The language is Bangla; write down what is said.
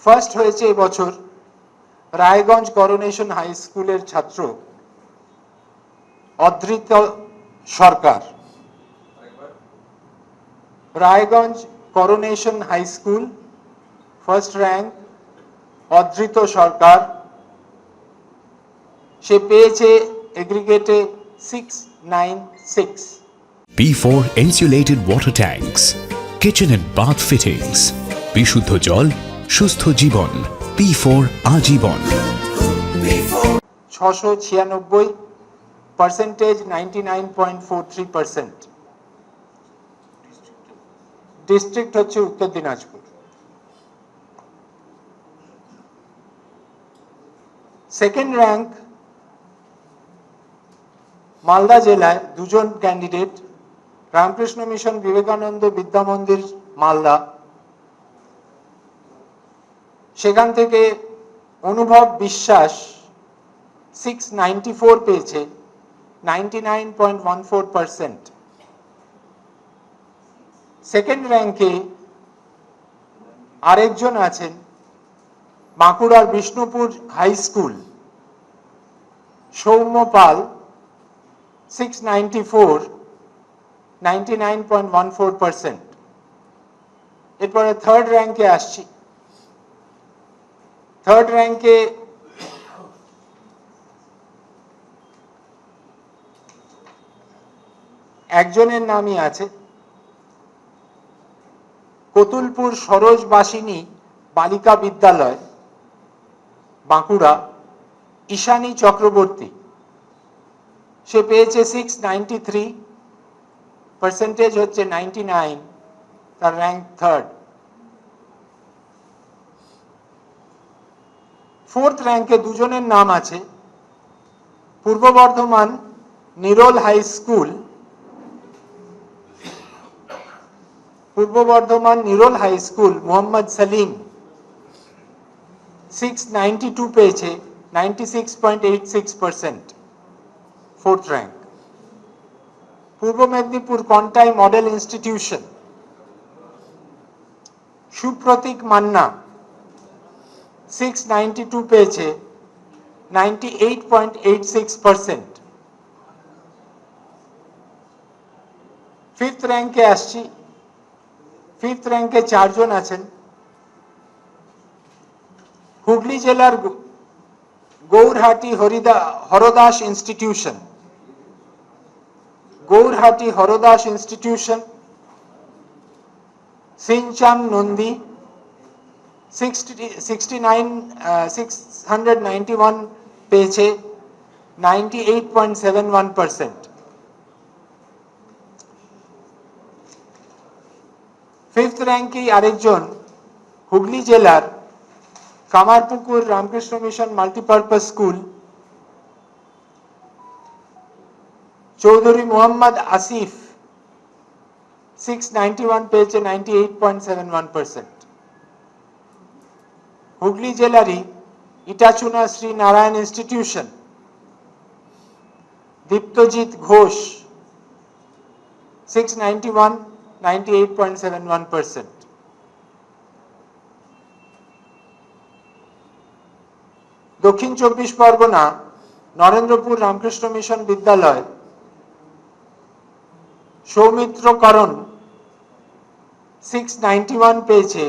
ফার্স্ট হয়েছে এবছর রায়গঞ্জ করোনেশন হাই স্কুলের ছাত্র Adhrit Sarkar. Raiganj coronation high school first rank Adhrit Sarkar. সে পেয়েছে এগ্রিগেটে 696। P4 insulated water tanks, kitchen and bath fittings, বিশুদ্ধ জল সুস্থ জীবন, P4 আজীবন। 696 পার্সেন্টেজ 99.43%। ডিস্ট্রিক্ট হচ্ছে উত্তর দিনাজপুর। সেকেন্ড র্যাঙ্ক মালদা জেলায় দুজন ক্যান্ডিডেট, রামকৃষ্ণ মিশন বিবেকানন্দ বিদ্যা মন্দির মালদা, সেখান থেকে অনুভব বিশ্বাস 694 পেয়েছে, 99.14%। সেকেন্ড র্যাঙ্কে আরেকজন আছেন বাঁকুড়ার বিষ্ণুপুর হাই স্কুল, সৌম্য পাল 694, 99.14%। এরপরে থার্ড র্যাঙ্কে আসছি। থার্ড র্যাঙ্কে একজনের নামই আছে কতুলপুর সরোজবাসিনী বালিকা বিদ্যালয় বাঁকুড়া, ঈশানী চক্রবর্তী। সে পেয়েছে 693, পার্সেন্টেজ হচ্ছে 99, তার র্যাঙ্ক থার্ড। ফোর্থ র্যাঙ্কে দুজনের নাম আছে পূর্ব বর্ধমান নিরোল হাই স্কুল, পূর্ব বর্ধমান নিরোল হাই স্কুল মোহাম্মদ সালিম 692 পেয়েছে, 96.86%, ফোর্থ র্যাঙ্ক। পূর্ব মেদিনীপুর কন্টাই মডেল ইনস্টিটিউশন সুপ্রতীক মান্না 692 পেয়েছে, 98.86%। ফিফথ র্যাঙ্কে আসছি। ফিফথ র্যাঙ্কে চারজন আছেন হুগলি জেলার Gourhati Hardas institution, Gourhati Hardas institution Shinchan Nandi 691 পেয়েছে, 98.71%। ফিফথ র্যাঙ্কে আরেকজন হুগলি জেলার Kamarpukur Ramakrishna mission multipurpose school Chowdhury Mohammad Asif 691 পেয়েছে, 98.71%। হুগলি জেলারই ইটাচুনা শ্রী নারায়ণ ইনস্টিটিউশন দীপ্তজিৎ ঘোষ 691, 98.71%। দক্ষিণ চব্বিশ পরগনা নরেন্দ্রপুর রামকৃষ্ণ মিশন বিদ্যালয় সৌমিত্র করণ 691 পেয়েছে,